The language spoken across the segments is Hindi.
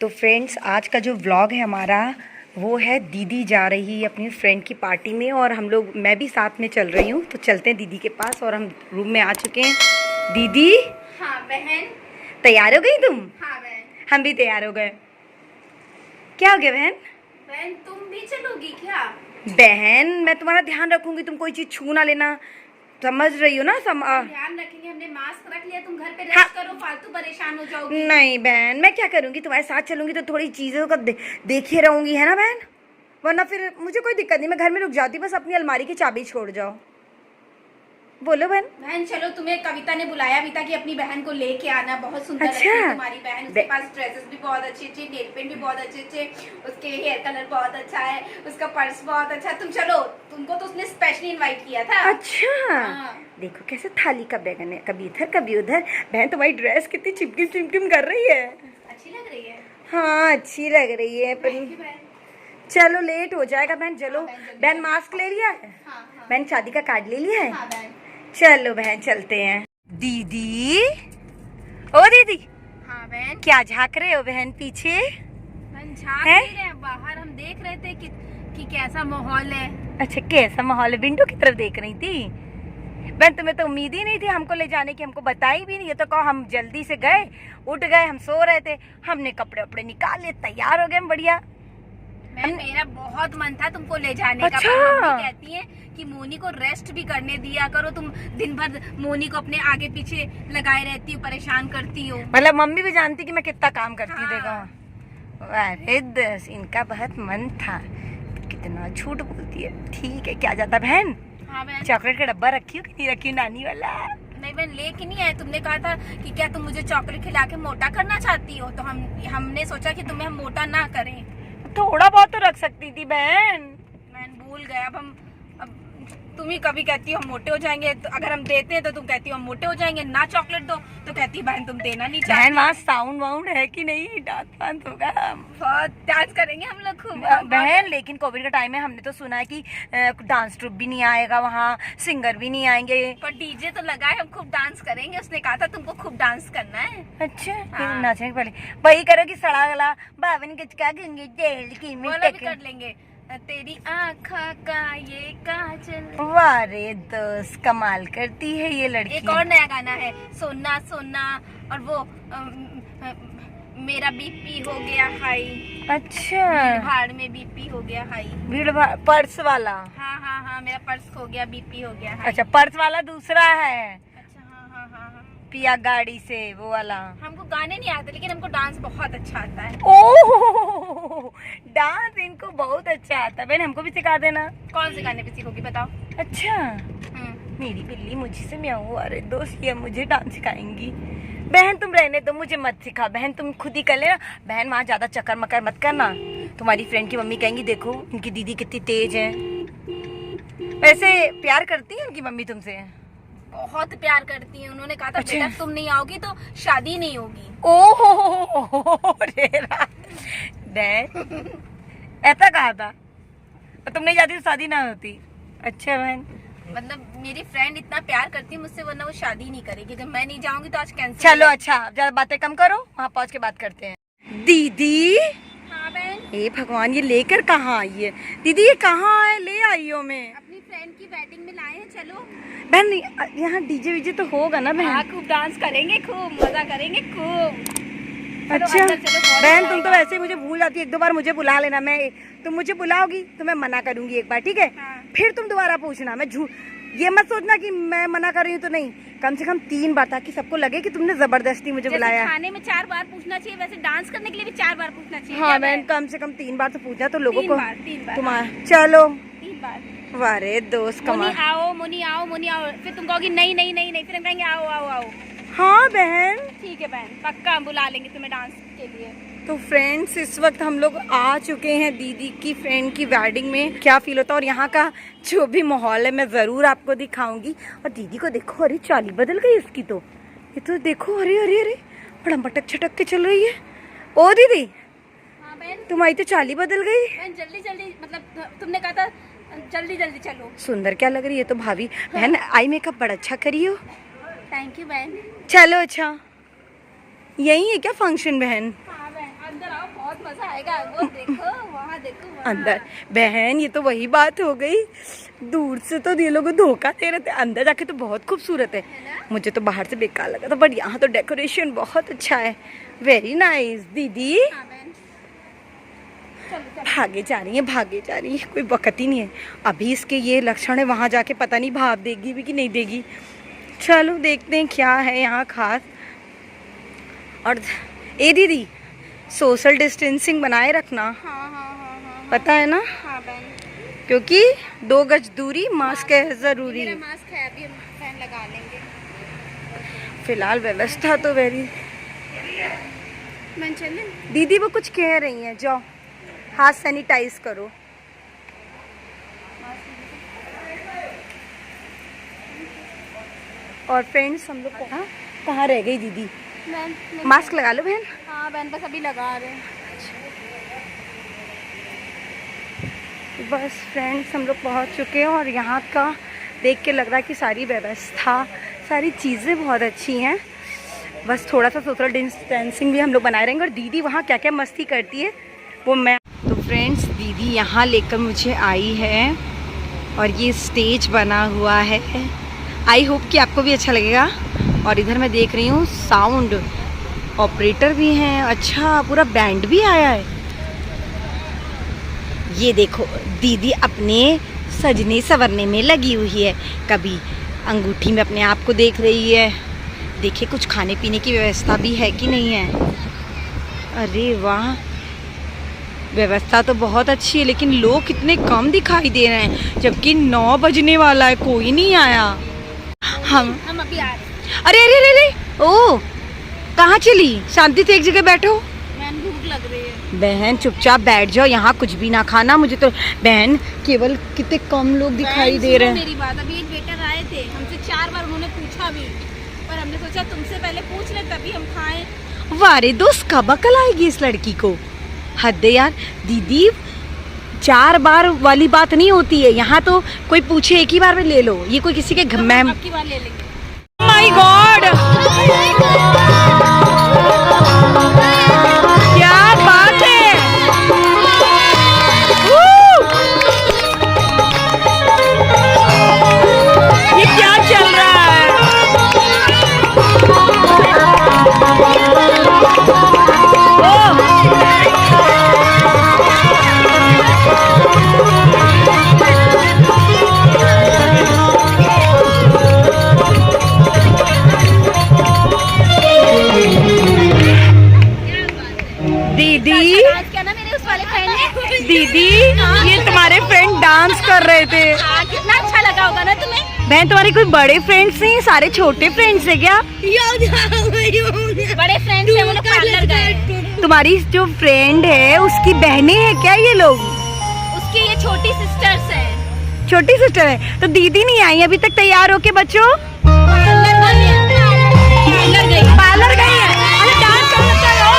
तो फ्रेंड्स, आज का जो व्लॉग है हमारा वो है दीदी जा रही है अपनी फ्रेंड की पार्टी में और हम लोग, मैं भी साथ में चल रही हूँ। तो चलते हैं दीदी के पास और हम रूम में आ चुके हैं। दीदी। हाँ बहन। तैयार हो गई तुम? हाँ बहन। हम भी तैयार हो गए। क्या हो गया बहन? बहन तुम भी चलोगी क्या? बहन मैं तुम्हारा ध्यान रखूंगी, तुम कोई चीज छू ना लेना, समझ रही हो ना? ध्यान रखेंगे, हमने मास्क रख लिया, तुम घर पे रेस्ट करो, फालतू परेशान हो जाओगी। नहीं बहन, मैं क्या करूंगी, तुम्हारे साथ चलूंगी तो थोड़ी चीजों का देखी रहूंगी, है ना बहन? वरना फिर मुझे कोई दिक्कत नहीं, मैं घर में रुक जाती, बस अपनी अलमारी की चाबी छोड़ जाओ। बोलो बहन। बहन चलो, तुम्हें कविता ने बुलाया भी था कि अपनी बहन को लेके आना, बहुत सुंदर लगती है तुम्हारी बहन। उसके पास ड्रेसेस भी बहुत अच्छी अच्छी, नेल पेंट भी बहुत अच्छे अच्छे, उसके हेयर कलर बहुत अच्छा है, उसका पर्स बहुत अच्छा है। तुम चलो, तुमको तो उसने स्पेशली इनवाइट किया था। अच्छा। देखो कैसे थाली का बैगन है, कभी इधर कभी उधर। बहन तुम्हारी ड्रेस कितनी चिमकिम चिमकिम कर रही है। अच्छी लग रही है। हाँ अच्छी लग रही है, पर चलो लेट हो जाएगा बहन। चलो बहन, मास्क ले लिया है? बहन शादी का कार्ड ले लिया है? चलो बहन चलते हैं। दीदी, ओ दीदी। हाँ बहन। क्या झांक रहे हो बहन पीछे? बहन झांक नहीं रहे, बाहर हम देख रहे थे कि कैसा माहौल है। अच्छा कैसा माहौल है? विंडो की तरफ देख रही थी? बहन तुम्हें तो उम्मीद ही नहीं थी हमको ले जाने की, हमको बताई भी नहीं। ये तो कहो हम जल्दी से गए, उठ गए, हम सो रहे थे, हमने कपड़े वपड़े निकाल लिए, तैयार हो गए हम बढ़िया। मेरा बहुत मन था तुमको ले जाने अच्छा। का, पर मम्मी कहती है कि मोनी को रेस्ट भी करने दिया करो, तुम दिन भर मोनी को अपने आगे पीछे लगाए रहती हो, परेशान करती हो। मतलब मम्मी भी जानती कि मैं कितना काम करती हूँ। हाँ। देखो अरे दस, इनका बहुत मन था, कितना झूठ बोलती है। ठीक है, क्या जाता बहन? हाँ बहन। चॉकलेट का डब्बा रखी हो कि नहीं रखी हो, नानी वाला? नहीं बहन, लेके नहीं आए। तुमने कहा था कि क्या तुम मुझे चॉकलेट खिला के मोटा करना चाहती हो, तो हमने सोचा कि तुम्हें हम मोटा ना करें। थोड़ा बहुत तो रख सकती थी बहन। मैं भूल गया। अब तुम ही कभी कहती हो हम मोटे हो जाएंगे, तो अगर हम देते हैं तो तुम कहती हो हम मोटे हो जाएंगे, ना चॉकलेट दो तो कहती बहन तुम देना नहीं चाहती। बहन वहाँ साउंड वाउंड है कि नहीं? डांस वांस होगा? बहुत डांस करेंगे हम लोग खूब बहन। लेकिन कोविड का टाइम है, हमने तो सुना है कि डांस ट्रूप भी नहीं आएगा वहाँ, सिंगर भी नहीं आएंगे। पर डीजे तो लगा है, हम खूब डांस करेंगे। उसने कहा था तुमको खूब डांस करना है। अच्छा। हाँ। नाचने के पहले वही करो कि सड़ा गला बावन गचका गंगे तेल की वाला भी कर लेंगे। तेरी आँखा का ये काजल। वाह रे दोस्त, कमाल करती है ये लड़की। एक और नया गाना है, सोना सोना, और वो मेरा बीपी हो गया हाई। अच्छा। भाड़ में बीपी हो गया हाई। भीड़ पर्स वाला? हाँ हाँ हाँ, मेरा पर्स खो गया, बीपी हो गया हाई। अच्छा, पर्स वाला दूसरा है। अच्छा हाँ हाँ हाँ हाँ। पिया गाड़ी से वो वाला। हमको गाने नहीं आते, लेकिन हमको डांस बहुत अच्छा आता है। ओह, डांस इनको बहुत अच्छा आता है। बहन हमको भी सिखा देना। कौन से गाने पे सीखोगी बताओ? अच्छा। मेरी बिल्ली मुझसे म्याऊं। अरे दोस्त, ये मुझे डांस सिखाएंगी। बहन तुम रहने दो, मुझे मत सिखा बहन, तुम खुद ही कर लेना। बहन वहाँ ज्यादा चक्कर मकर मत करना, तुम्हारी फ्रेंड की मम्मी कहेंगी देखो इनकी दीदी कितनी तेज है। वैसे प्यार करती है उनकी मम्मी तुमसे? बहुत प्यार करती है। उन्होंने कहा था अच्छा। बेटा तुम नहीं आओगी तो शादी नहीं होगी। ओह बहन ऐसा कहा था? तुम नहीं जाती तो शादी ना होती? अच्छा बहन, मतलब मेरी फ्रेंड इतना प्यार करती है मुझसे, वरना वो शादी नहीं करेगी। अगर मैं नहीं जाऊंगी तो आज कैंसिल। चलो अच्छा, ज्यादा बातें कम करो, वहाँ पहुँच के बात करते हैं। दीदी। हाँ बहन। ए भगवान, ये लेकर कहाँ आई है? दीदी ये कहाँ है? ले आई हो? मैं अपनी फ्रेंड की वेडिंग में लाए हैं, चलो। बहन यहाँ डीजे वीजे तो होगा ना बहन? हाँ, खूब डांस करेंगे, खूब मजा करेंगे, खूब। अच्छा बहन, तुम तो वैसे ही मुझे भूल जाती, एक दो बार मुझे बुला लेना। तुम मुझे बुलाओगी तो मैं मना करूंगी एक बार, ठीक है? हाँ। फिर तुम दोबारा पूछना। मैं ये मत सोचना कि मैं मना कर रही हूँ तो नहीं, कम से कम 3 बार, ताकि सबको लगे कि तुमने जबरदस्ती मुझे बुलाया। खाने में 4 बार पूछना चाहिए, वैसे डांस करने के लिए भी 4 बार पूछना चाहिए। हाँ बहन, कम से कम 3 बार तो पूछना, तो लोगों को 3 बार। तुम्हारा। चलो 3 बार। वारे दोस्त मोनी कमाल। आओ, मोनी आओ, मोनी आओ, फिर तुम कहोगी नहीं नहीं नहीं नहीं, फिर हम कहेंगे आओ आओ आओ। हाँ बहन ठीक है बहन, पक्का हम बुला लेंगे तुम्हें डांस के लिए। तो फ्रेंड्स, इस वक्त हम लोग आ चुके हैं दीदी की फ्रेंड की वेडिंग में। क्या फील होता है और यहाँ का जो भी माहौल है मैं ज़रूर आपको दिखाऊंगी। और दीदी को देखो, अरे चाली बदल गई इसकी तो। ये तो देखो, अरे अरे अरे बड़ा मटक छटक के चल रही है। ओ दीदी। हाँ बहन। तुम्हारी तो चाली बदल गई। बहन जल्दी जल्दी, मतलब तुमने कहा था जल्दी जल्दी चलो। सुंदर क्या लग रही है तो भाभी। बहन आई मेकअप बड़ा अच्छा करी हो। थैंक यू बहन। चलो अच्छा, यही है क्या फंक्शन बहन? हाँ बहन, अंदर आओ। बहुत मजा आएगा। वो देखो वहाँ देखो वहाँ। अंदर बहन, ये तो वही बात हो गई, दूर से तो ये लोग धोखा दे रहे थे, अंदर जाके तो बहुत खूबसूरत है। मुझे तो बाहर से बेकार लगा था, बट यहाँ तो डेकोरेशन बहुत अच्छा है। Very nice. दीदी हाँ बहन, भागे जा रही है, भागे जा रही है, कोई वक़्त ही नहीं है अभी। इसके ये लक्षण है, वहाँ जाके पता नहीं भाव देगी भी कि नहीं देगी। चलो देखते हैं क्या है यहाँ खास। और ए दीदी, सोशल डिस्टेंसिंग बनाए रखना, हाँ पता है ना, हाँ बहन। क्योंकि 2 गज दूरी, मास्क है ज़रूरी। मेरा मास्क है, अभी हम फैन लगा लेंगे। फिलहाल व्यवस्था तो वेरी। बहन चलें? दीदी वो कुछ कह रही हैं, जाओ हाथ सैनिटाइज करो। और फ्रेंड्स, हम लोग कहाँ रह गई दीदी? बहन मास्क लगा लो बहन। हाँ बहन, बस अभी लगा रहे हैं। बस फ्रेंड्स, हम लोग पहुँच चुके हैं और यहाँ का देख के लग रहा है कि सारी व्यवस्था, सारी चीज़ें बहुत अच्छी हैं। बस थोड़ा सा सोशल डिस्टेंसिंग भी हम लोग बनाए रहेंगे। और दीदी वहाँ क्या क्या मस्ती करती है वो मैं। तो फ्रेंड्स, दीदी यहाँ लेकर मुझे आई है और ये स्टेज बना हुआ है। आई होप कि आपको भी अच्छा लगेगा। और इधर मैं देख रही हूँ साउंड ऑपरेटर भी हैं। अच्छा, पूरा बैंड भी आया है। ये देखो, दीदी अपने सजने संवरने में लगी हुई है। कभी अंगूठी में अपने आप को देख रही है। देखिए कुछ खाने पीने की व्यवस्था भी है कि नहीं है। अरे वाह, व्यवस्था तो बहुत अच्छी है, लेकिन लोग कितने कम दिखाई दे रहे हैं, जबकि 9 बजने वाला है, कोई नहीं आया। हम अभी आ रहे हैं। अरे अरे अरे अरे, ओ कहाँ चली? शांति से एक जगह बैठो। बहन भूख लग रही है। बहन चुपचाप बैठ जाओ, यहाँ कुछ भी ना खाना। मुझे तो बहन केवल कितने कम लोग दिखाई दे रहे हैं। मेरी बात, अभी एक वेटर आए थे, हमसे 4 बार उन्होंने पूछा भी, पर हमने सोचा तुमसे पहले पूछ ले तभी हम खाएं। वारे दोस्त, कब अकल आएगी इस लड़की को? हद है यार। दीदी 4 बार वाली बात नहीं होती है, यहाँ तो कोई पूछे एक ही बार में ले लो। ये कोई किसी के घर में। आपकी बार ले लेंगे। माय गॉड, क्या बात है। ये क्या चल रहा है? दीदी, क्या ना मेरे उस वाले फ्रेंड ने। दीदी ये तुम्हारे फ्रेंड डांस कर रहे थे। हाँ, कितना अच्छा लगा होगा ना तुम्हें। बहन तुम्हारे कोई बड़े फ्रेंड्स नहीं, सारे छोटे फ्रेंड्स है क्या? बड़े फ्रेंड्स हैं, वो लोग पार्लर गए। तुम्हारी जो फ्रेंड है उसकी बहनें हैं क्या ये लोग? उसकी ये छोटी सिस्टर्स हैं। छोटी सिस्टर है। तो दीदी नहीं आई अभी तक तैयार होके बच्चों? पार्लर गई है। पार्लर गई है। अरे डांस करना चलो।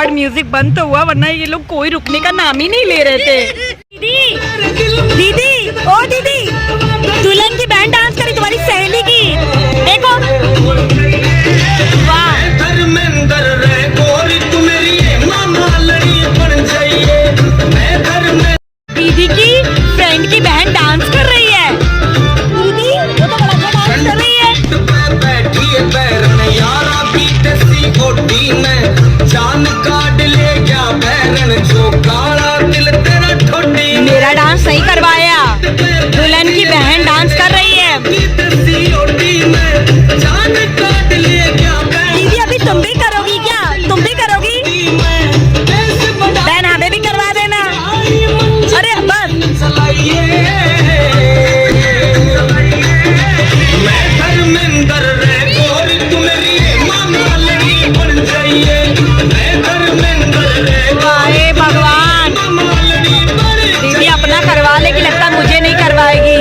गॉड, म्यूजिक बंद तो हुआ, वरना ये लोग कोई रुकने का नाम ही नहीं ले रहे थे। दीदी, दीदी, ओ दीदी, दुल्हन की बैंड डांस करी तुम्हारी सहेली की, देखो। वाह, दीदी की फ्रेंड की बहन डांस कर रही है। दीदी वो तो बड़ा अच्छा डांस कर रही है। मेरा डांस नहीं करवाया, दुल्हन की बहन डांस कर रही है। दीदी अभी तुम भी करोगी क्या? तुम भी करोगी? बहन हमें भी करवा देना। अरे बस, वाहे भगवान, दीदी अपना करवा ले, कि लगता मुझे नहीं करवाएगी।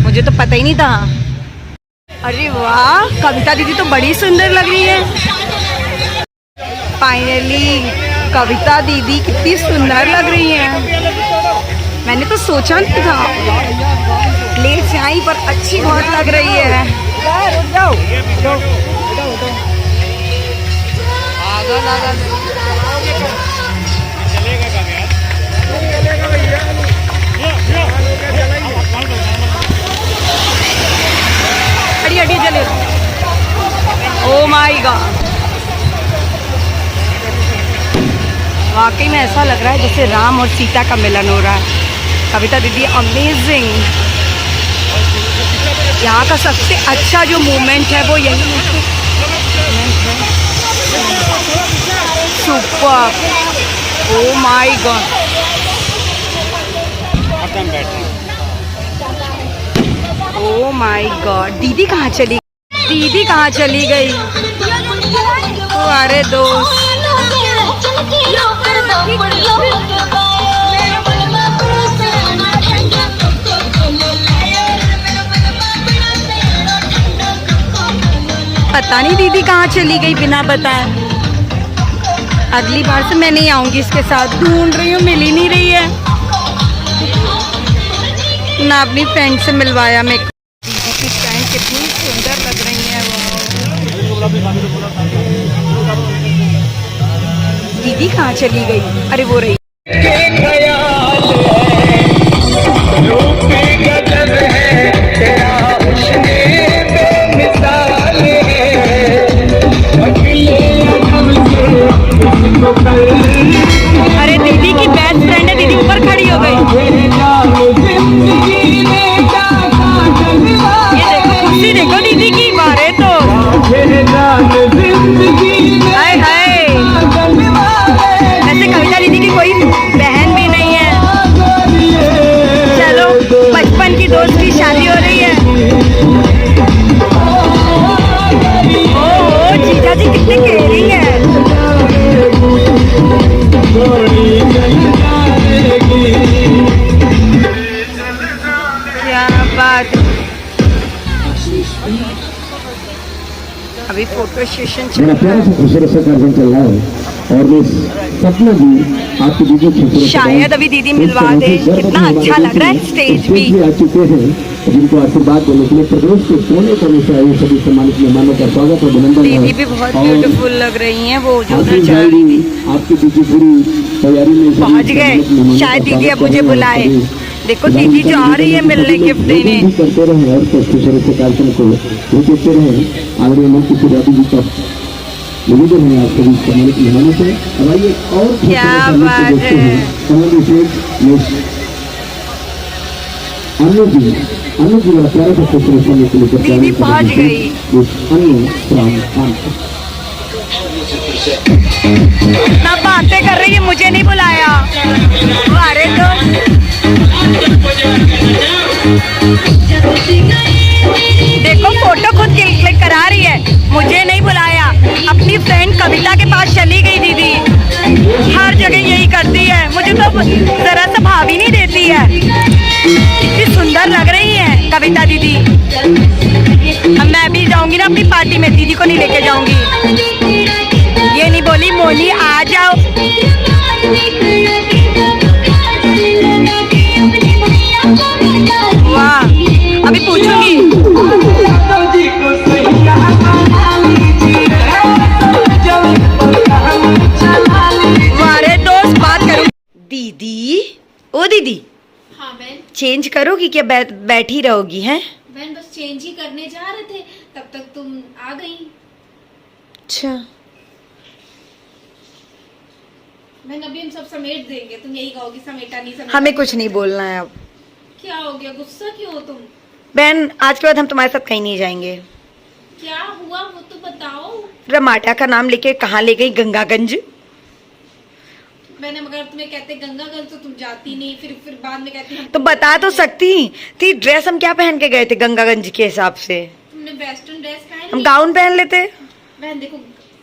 मुझे तो पता ही नहीं था। अरे वाह, कविता दीदी तो बड़ी सुंदर लग रही है। फाइनली कविता दीदी कितनी सुंदर लग रही है। मैंने तो सोचा नहीं था, ले जाई पर अच्छी बहुत लग रही है। अड़ी चले। ओ माय गॉड, वाकई में ऐसा लग रहा है जैसे राम और सीता का मिलन हो रहा है। कविता दीदी अमेजिंग। यहाँ का सबसे अच्छा जो मोमेंट है वो यही है। Super, oh my God. Oh my God, दीदी कहाँ चली? दीदी कहाँ चली गई? अरे दोस्त, पता नहीं दीदी कहाँ चली गई बिना बताए। अगली बार से मैं नहीं आऊंगी इसके साथ। ढूंढ रही हूँ, मिल ही नहीं रही है। ना अपनी फ्रेंड से मिलवाया। मैं दीदी की फ्रेंड कितनी सुंदर लग रही है वो। दीदी कहाँ चली गई? अरे वो रही। अरे दीदी की बेस्ट फ्रेंड है, दीदी ऊपर खड़ी हो गई। ये देखो कुर्सी, देखो दीदी की बारे तो। हाय हाय, ऐसे कविता दीदी की कोई बहन भी नहीं है। चलो, बचपन की दोस्त की शादी हो रही है। ओह जीजा जी कितने केयरिंग है। क्या बात। अभी फोटो सेशन चल रहा है। खूबसूरत सा कार्यक्रम चल रहा है और सपना जी आपकी दीदी शायद अभी दीदी मिलवा दे। कितना अच्छा लग रहा है स्टेज भी। आ चुके हैं, जिनको आशीर्वाद देने के लिए प्रदेश के कोने कोने से आए सभी सम्मानित मेहमानों का स्वागत और अभिनंदन। दीदी भी बहुत ब्यूटीफुल लग रही हैं। वो जो उधर जा रही थी, आपकी दीदी पूरी तैयारी में पहुंच गए। शायद दीदी अब मुझे बुलाए। देखो दीदी जो आ रही है मिलने, गिफ्ट देने। करते रहे और खूबसूरत से कार्यक्रम को देखते रहे। आगे मन की दादी जी का निवेदन है आप सभी सम्मानित मेहमानों से। अब आइए और क्या बात है। अनु जी बड़ा प्यारा सा खूबसूरत समय के लिए दीदी पहुंच गई। ना बातें कर रही है, मुझे नहीं बुलाया। अरे तो देखो फोटो खुद क्लिक करा रही है, मुझे नहीं बुलाया। अपनी फ्रेंड कविता के पास चली गई दीदी। हर जगह यही करती है, मुझे तो जरा सा भाव ही नहीं देती है। इतनी सुंदर लग रही है कविता दीदी। अब मैं भी जाऊंगी ना अपनी पार्टी में, दीदी को नहीं लेके जाऊंगी। ये नहीं बोली मोनी आ जाओ। वाह, अभी पूछूंगी। हमारे दोस्त बात करो। दीदी, ओ दीदी, हाँ बहन। चेंज करोगी क्या? बैठी रहोगी हैं? बहन बस चेंज ही करने जा रहे थे, तब तक तुम आ गई। अच्छा, बहन अभी हम सब समेट देंगे, तुम यही कहोगी समेटा नहीं समेटा। हमें कुछ नहीं बोलना है अब। क्या हो गया, गुस्सा क्यों हो तुम? बहन आज के बाद हम तुम्हारे साथ कहीं नहीं जाएंगे। क्या हुआ वो तो बताओ। रमाटा का नाम लेके कहाँ ले गई? गंगागंज। मैंने मगर तुम्हें कहते गंगागंज तो तुम जाती नहीं, फिर बाद में कहती हम तो बता तो सकती थी। ड्रेस हम क्या पहन के गए थे गंगागंज के हिसाब से? तुमने वेस्टर्न ड्रेस हम पहन ली। गाउन पहन लेते। बहन देखो,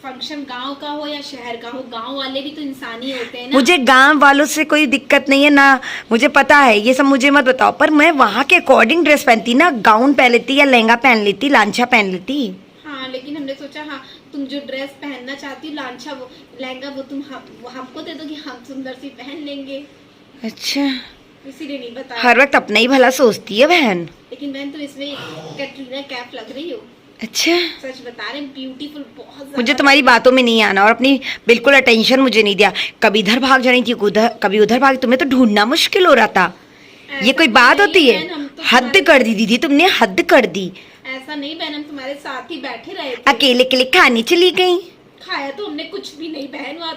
फंक्शन गांव का हो या शहर का हो, गांव वाले भी तो इंसान ही होते हैं ना। मुझे गांव वालों से कोई दिक्कत नहीं है ना, मुझे पता है, ये सब मुझे मत बताओ। पर मैं वहाँ के अकॉर्डिंग ड्रेस पहनती ना, गाउन पहन लेती या लहंगा पहन लेती, लांछा पहन लेती। हाँ लेकिन हमने सोचा हाँ तुम जो ड्रेस पहनना चाहती हो, लांछा वो लहंगा, वो तुम वो हमको दे दोगी, हम सुंदर सी पहन लेंगे। अच्छा, इसीलिए नहीं बताया। हर वक्त अपना ही भला सोचती है बहन। लेकिन बहन तुम इसमें कैटरीना कैफ लग रही हो। अच्छा, सच बता रहे हैं, ब्यूटीफुल बहुत ज्यादा। मुझे तुम्हारी बातों में नहीं आना और अपनी बिल्कुल अटेंशन मुझे नहीं दिया। कभी इधर भाग जानी थी, कभी उधर भाग। तुम्हें तो ढूंढना मुश्किल हो रहा था। ये कोई बात होती है? हद कर दी दीदी, तुमने हद कर दी। ऐसा नहीं बहन, हम तुम्हारे साथ ही बैठे रहे थे। अकेले अकेले खाने चली गई। खाया तो हमने कुछ भी नहीं बहन, वहाँ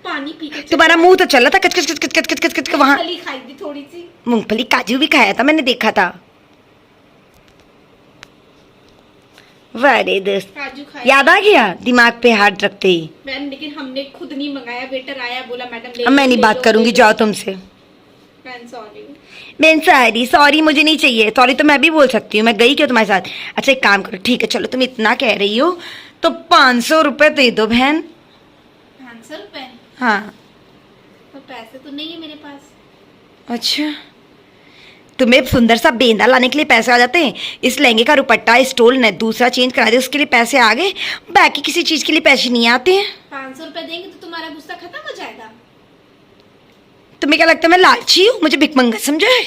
पानी पी के तुम्हारा मुंह तो चल रहा था कच कच कच कच कच कच कच वहाँ। मूंगफली खाई थी थोड़ी सी। मूंगफली काजू भी खाया था, मैंने देखा था। वारे दोस्त, काजू खाया याद आ गया दिमाग पे हाथ रखते ही। बहन, लेकिन हमने खुद नहीं मंगाया, वेटर आया बोला मैडम ले अब मैं नहीं ले बात लो, करूंगी, ले लो। जाओ तुमसे। बहन सॉरी। मैं सॉरी, सॉरी मुझे नहीं चाहिए। सॉरी तो मैं भी बोल सकती हूँ, मैं गई क्यों तुम्हारे साथ? अच्छा एक काम करो, ठीक है चलो तुम इतना कह रही हो तो 500 रुपए दे दो बहन। 500 रुपए? हाँ। तो पैसे तो नहीं है मेरे पास। अच्छा, तुम्हें सुंदर सा बेंदा लाने के लिए पैसे आ जाते हैं। इस लहंगे का दुपट्टा स्टोल ने दूसरा चेंज करा दे, उसके लिए पैसे आ गए। बाकी किसी चीज के लिए पैसे नहीं आते हैं। 500 रुपए देंगे तो तुम्हारा गुस्सा खत्म हो जाएगा। तुम्हें क्या लगता है मैं लालची हूँ? मुझे भिखमंगा समझा है?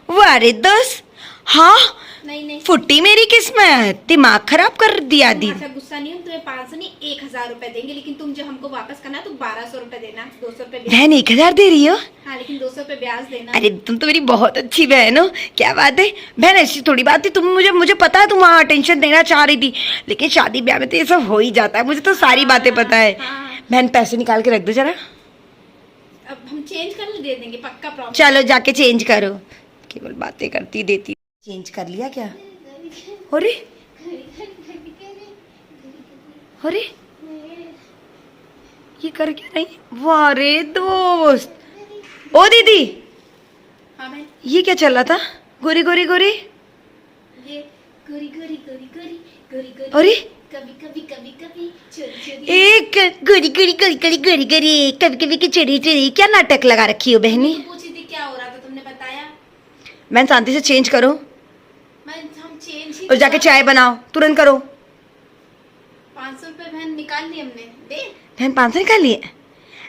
वारे दस, हाँ नहीं नहीं, फुट्टी मेरी किस्मत, दिमाग खराब कर दिया दी। अच्छा गुस्सा नहीं, हम तुम्हें 500 नहीं 1000 रुपए देंगे, लेकिन तुम जो हमको वापस करना तो 1200 रुपए देना, 200 रुपए ब्याज। बहन 1000 दे रही हो? हाँ लेकिन 200 रुपए ब्याज देना। अरे तुम तो मेरी बहुत अच्छी बहन हो। क्या बात है बहन, ऐसी थोड़ी बात थी। तुम मुझे पता है तुम वहाँ अटेंशन देना चाह रही थी, लेकिन शादी ब्याह में तो ये सब हो ही जाता है। मुझे तो सारी बातें पता है। हाँ। बहन पैसे निकाल के रख दो जरा। अब हम चेंज कर दे देंगे पक्का, प्रॉमिस। चलो जाके चेंज करो, केवल बातें करती देती। चेंज कर लिया क्या? अरे अरे ये कर क्या रही? वारे दोस्त, ओ दीदी हाँ बहन, ये क्या चल रहा था? गोरी गोरी गोरी, ये गोरी गोरी गोरी गोरी गोरी गोरी, अरे कभी कभी कभी कभी चोरी चोरी। एक गोरी गोरी गोरी गोरी गोरी गोरी, कभी कभी की चढ़ी चढ़ी। क्या नाटक लगा रखी हो बहनी? तो पूछी थी क्या हो रहा था, तुमने बताया। मैं शांति से चेंज करो हम चेंज ही और जाके चाय बनाओ, तुरंत करो। 500 रुपए बहन निकाल लिए हमने, दे। बहन 500 निकाल लिए?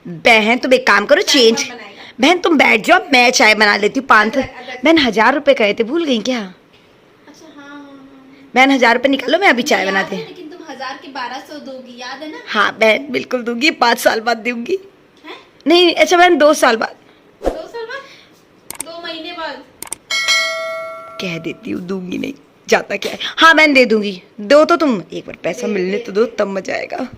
बहन तुम एक काम करो, चाय चेंज। कौन बनाएगा? बहन तुम बैठ जाओ, मैं चाय बना लेती हूँ। 500 अदरक। बहन 1000 रुपए कहे थे, भूल गई क्या? अच्छा हाँ हाँ हाँ। बहन 1000 रुपए निकालो, मैं अभी चाय याद बनाते है, हैं। लेकिन तुम 1000 के 1200 दोगी, याद है ना? हाँ बहन बिल्कुल दूंगी, 5 साल बाद दूंगी। हैं? नहीं अच्छा बहन 2 साल बाद 2 साल बाद, 2 महीने बाद। कह देती हूँ, दूंगी नहीं, जाता क्या है। हाँ बहन दे दूंगी, दो तो तुम एक बार पैसा मिलने तो दो, तब मजा आएगा।